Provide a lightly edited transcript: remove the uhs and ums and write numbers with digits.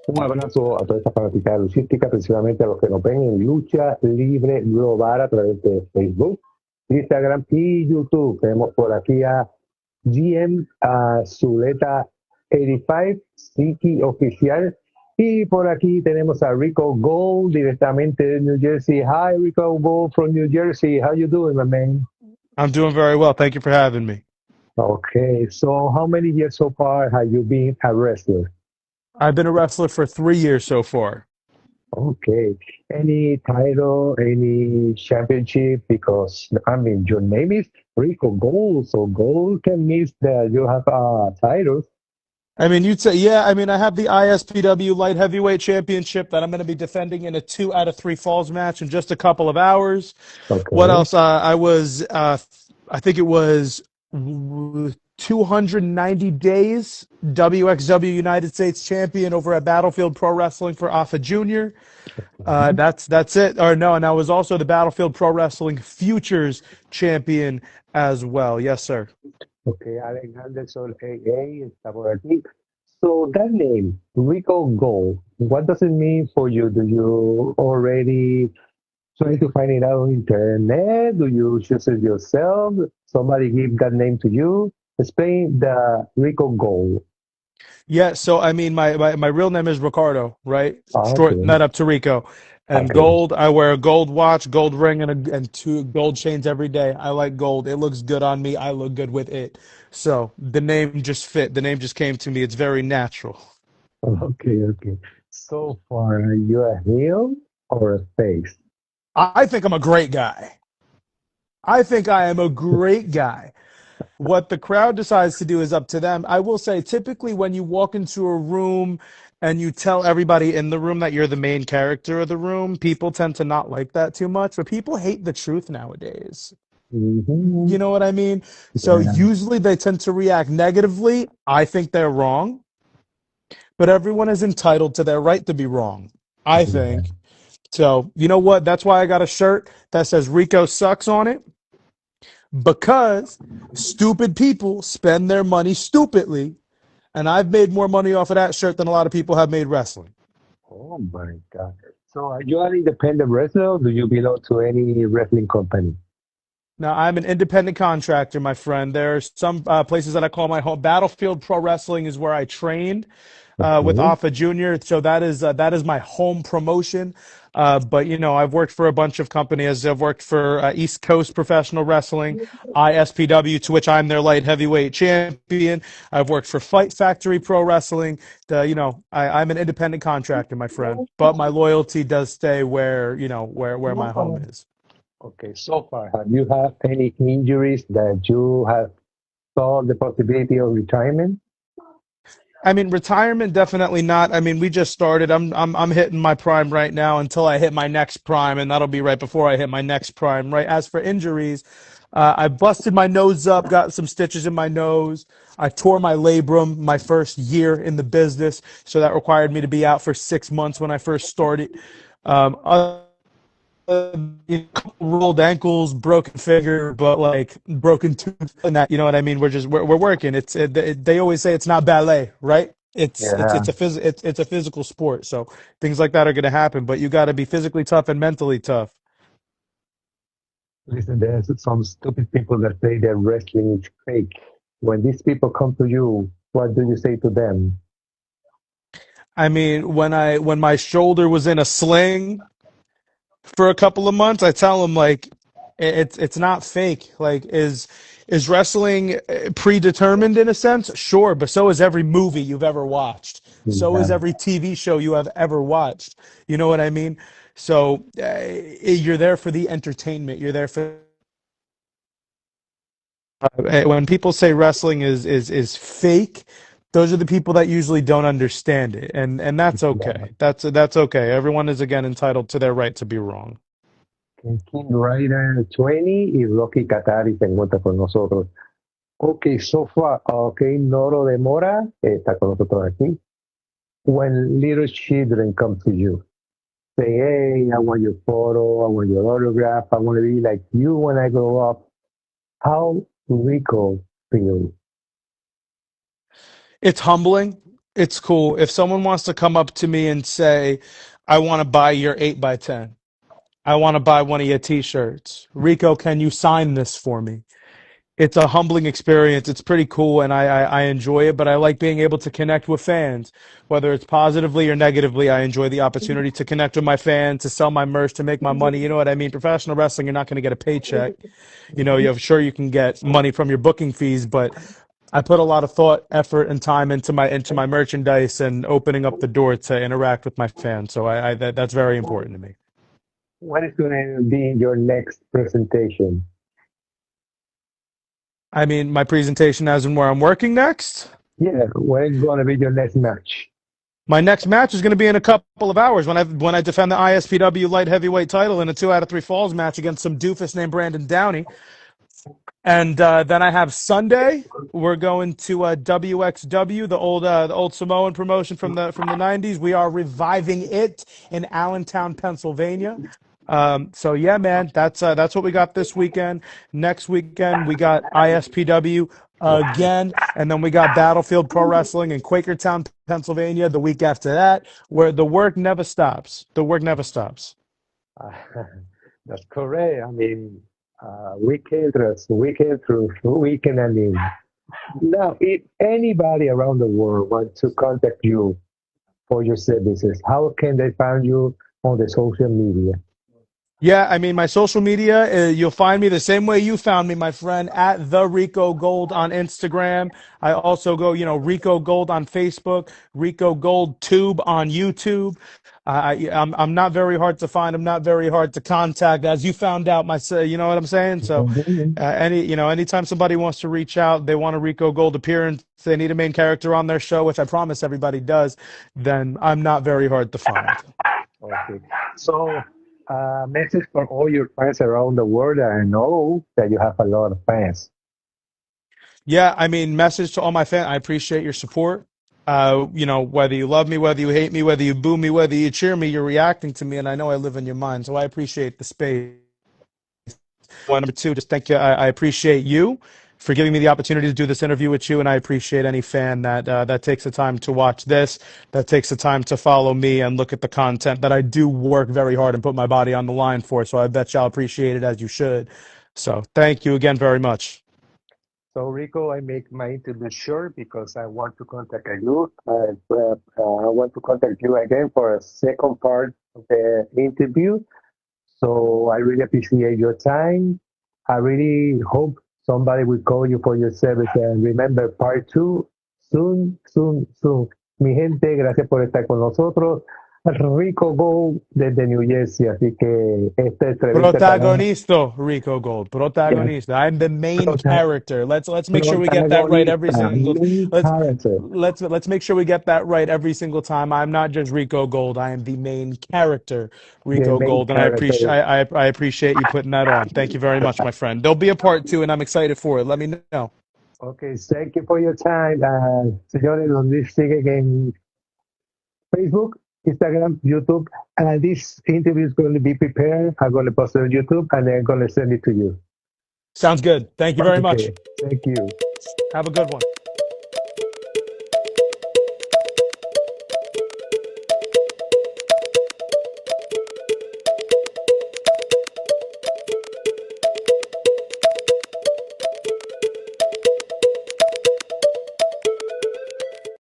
Un abrazo a toda esta fanaticada luchística, principalmente a los que nos ven en Lucha Libre Global a través de Facebook, Instagram y YouTube. Tenemos por aquí a GM, a Zuleta 85, Siki Oficial. Y por aquí tenemos a Rico Gold directamente de New Jersey. Hi, Rico Gold from New Jersey. How you doing, my man? I'm doing very well. Thank you for having me. Okay, so how many years so far have you been a wrestler? I've been a wrestler for 3 years so far. Okay. Any title, any championship? Because I mean, your name is Rico Gold, so Gold can mean that you have a title. I mean, you'd say, yeah, I mean, I have the ISPW Light Heavyweight Championship that I'm going to be defending in a 2 out of 3 falls match in just a couple of hours. What Okay. else? I think it was 290 days WXW United States Champion over at Battlefield Pro Wrestling for Alpha Junior. Mhm. That's it. Or no, and I was also the Battlefield Pro Wrestling Futures Champion as well. Yes, sir. Okay, Alexander Sol AA está por aquí. So that name, Rico Gold, what does it mean for you? Do you already try to find it out on internet? Do you choose it yourself? Somebody give that name to you? Explain the Rico Gold. Yeah, so I mean, my real name is Ricardo, right? Shorten Okay. that up to Rico. And Okay. gold, I wear a gold watch, gold ring, and two gold chains every day. I like gold. It looks good on me. I look good with it. So the name just fit. The name just came to me. It's very natural. Okay, okay. So far, are you a heel or a face? I think I'm a great guy. I think I am a great guy. What the crowd decides to do is up to them. I will say, typically, when you walk into a room and you tell everybody in the room that you're the main character of the room, people tend to not like that too much, but people hate the truth nowadays. Mm-hmm. You know what I mean? So Yeah. usually they tend to react negatively. I think they're wrong, but everyone is entitled to their right to be wrong. I Yeah. think. So, you know what? That's why I got a shirt that says Rico sucks on it, because stupid people spend their money stupidly. And I've made more money off of that shirt than a lot of people have made wrestling. Oh my God. So are you an independent wrestler or do you belong to any wrestling company? Now, I'm an independent contractor, my friend. There are some places that I call my home. Battlefield Pro Wrestling is where I trained with Okay. Alpha Junior. So that is my home promotion. But you know, I've worked for a bunch of companies. I've worked for East Coast Professional Wrestling, ISPW, to which I'm their light heavyweight champion. I've worked for Fight Factory Pro Wrestling. You know, I'm an independent contractor, my friend. But my loyalty does stay where you know where my home is. Okay. So far, have you had any injuries that you have thought the possibility of retirement? I mean, retirement definitely not. I mean, we just started. I'm hitting my prime right now until I hit my next prime, and that'll be right before I hit my next prime. Right. As for injuries, I busted my nose up, got some stitches in my nose. I tore my labrum my first year in the business, so that required me to be out for 6 months when I first started. Other rolled ankles, broken finger, but like broken tooth and that. You know what I mean? We're working. They always say it's not ballet, right? Yeah. It's a physical sport, so things like that are going to happen. But you got to be physically tough and mentally tough. Listen, there's some stupid people that say that wrestling is fake. When these people come to you, what do you say to them? I mean, when my shoulder was in a sling for a couple of months, I tell them like it's not fake. Like is wrestling predetermined in a sense? Sure, but so is every movie you've ever watched. So is Yeah. every TV show you have ever watched. You know what I mean? So you're there for the entertainment. You're there for when people say wrestling is fake. Those are the people that usually don't understand it, and that's Yeah. okay. That's okay. Everyone is again entitled to their right to be wrong. King Rider 20 y Rocky Katari se encuentra con nosotros. Okay, so far, okay, Noro de Mora está con nosotros aquí. When little children come to you, say, hey, I want your photo, I want your autograph, I want to be like you when I grow up. How Rico feel? It's humbling. It's cool. If someone wants to come up to me and say, I want to buy your 8 by 10, I want to buy one of your t-shirts. Rico, can you sign this for me? It's a humbling experience. It's pretty cool, and I enjoy it. But I like being able to connect with fans, whether it's positively or negatively. I enjoy the opportunity to connect with my fans, to sell my merch, to make my money. You know what I mean? Professional wrestling, you're not going to get a paycheck. You know, you're sure you can get money from your booking fees, but I put a lot of thought, effort, and time into my merchandise and opening up the door to interact with my fans. So that's very important to me. What is going to be your next presentation? I mean, my presentation as in where I'm working next. Yeah, when is going to be your next match? My next match is going to be in a couple of hours when I defend the ISPW light heavyweight title in a 2 out of 3 falls match against some doofus named Brandon Downey. And then I have Sunday. We're going to WXW, the old Samoan promotion from the '90s. We are reviving it in Allentown, Pennsylvania. So yeah, man, that's what we got this weekend. Next weekend we got ISPW again, and then we got Battlefield Pro Wrestling in Quakertown, Pennsylvania. The week after that, where the work never stops. The work never stops. Uh, that's correct. I mean, weekend through weekend. I mean, now, if anybody around the world wants to contact you for your services, how can they find you on the social media? Yeah, I mean, my social media, you'll find me the same way you found me, my friend, at the Rico Gold on Instagram. I also go, Rico Gold on Facebook, Rico Gold Tube on YouTube. I'm not very hard to find. I'm not very hard to contact, as you found out. You know what I'm saying? So, Mhm. anytime somebody wants to reach out, they want a Rico Gold appearance, they need a main character on their show, which I promise everybody does, then I'm not very hard to find. Okay. So, message for all your fans around the world. I know that you have a lot of fans. Yeah, I mean, message to all my fans. I appreciate your support. Whether you love me, whether you hate me, whether you boo me, whether you cheer me, you're reacting to me, and I know I live in your mind. So I appreciate the space. One, number two, just thank you. I appreciate you for giving me the opportunity to do this interview with you, and I appreciate any fan that takes the time to watch this, that takes the time to follow me and look at the content that I do work very hard and put my body on the line for. So I bet y'all appreciate it as you should. So thank you again very much. So, Rico, I make my interview short because I want to contact you. I want to contact you again for a second part of the interview. So, I really appreciate your time. I really hope somebody will call you for your service. And remember, part two, soon, soon, soon. Mi gente, gracias por estar con nosotros. Rico Go desde New Jersey. Así que esta entrevista estará. Protagonisto, Rico Gold. Protagonista. I'm the main character. Let's make sure we get that right every Protagonista, single. main Let's character. let's make sure we get that right every single time. I'm not just Rico Gold. I am the main character, The Rico main Gold, and I appreciate character. I appreciate you putting that on. Thank you very much, my friend. There'll be a part two, and I'm excited for it. Let me know. Okay, thank you for your time. Señores, nos siguen en Facebook, Instagram, YouTube. And this interview is going to be prepared. I'm going to post it on YouTube and then I'm going to send it to you. Sounds good. Thank you very much. Okay, thank you. Have a good one.